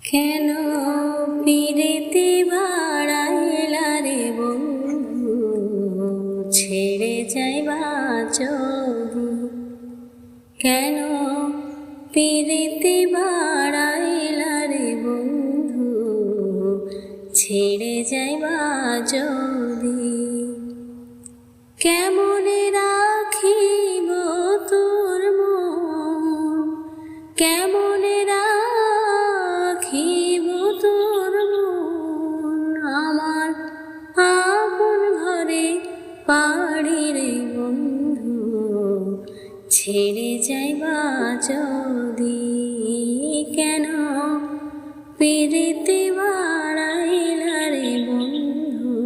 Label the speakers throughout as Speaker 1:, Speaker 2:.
Speaker 1: কেন পিরিতি বাড়াইলা রে বন্ধু, ছেড়ে যাইবা যদি। কেন পিরিতি বাড়াইলা রে বন্ধু, ছেড়ে যাইবা যদি। কেমনে রাখিব তোর মন, কেমনে রাখিব তোর মন, আমার আপন ঘরে পাড়ি রে বন্ধু, ছেড়ে যাইবা যদি। কেন পিরিতি বাড়াইলা রে বন্ধু,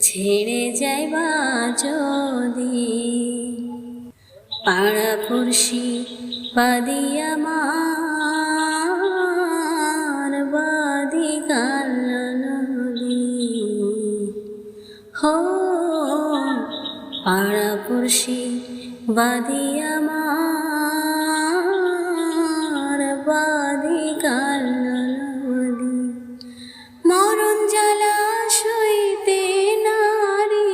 Speaker 1: ছেড়ে যাইবা যদি। পাড়াপড়শি বাদিয়া আমার বাদি কান্নালি হো, পাড়াপড়শি বাদিয়া আমার বাদি কান্নালি। মরণ জ্বালা সইতে নারী,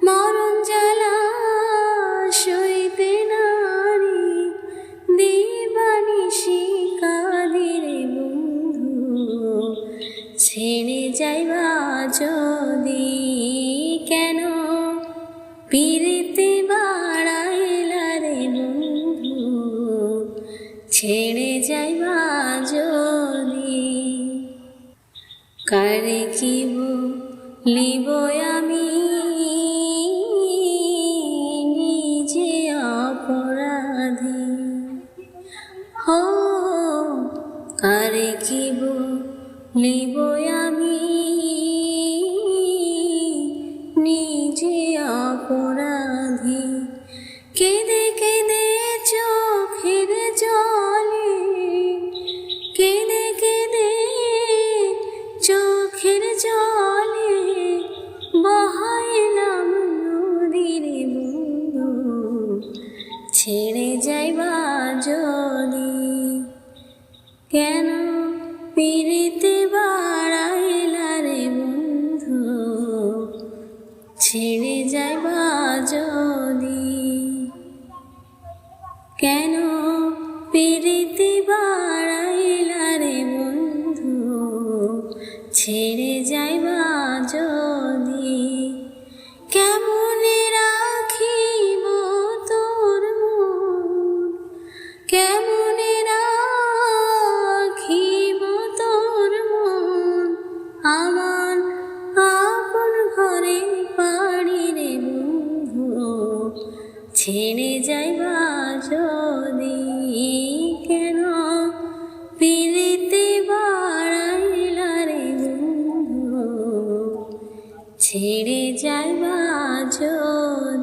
Speaker 1: মরণ জ্বালা সইতে নারী, দিবানিশি কাঁদি রে বন্ধু, ছেড়ে যাইবা যদি। কেন পিরিতি বাড়াইলা রে বন্ধু, ছেড়ে যাইবা যদি। কারে কি বলিব আমি নিজে অপরাধী, হো কারে কি বলিব আমি নিজে অপরাধী। কেঁদে কেঁদে চোখের জলে, কেঁদে কেঁদে চোখের জলে বহাইলাম নদীর বন্ধু, ছেড়ে যাইবা যদি। কেন পিরিতি বাড়াইলা রে বন্ধু, ছেড়ে যাইবা যদি। কেন পিরিতি বাড়াইলা রে বন্ধু, ছেড়ে যাইবা যদি। কেমনে রাখিব তোর মন, কেমনে রাখিব তোর মন, আমার আপন ঘরে পাড়ি রে বন্ধু, ছেড়ে যাইবা যদি। কেন পিরিতি বাড়াইলা রে বন্ধু, ছেড়ে যাইবা যদি।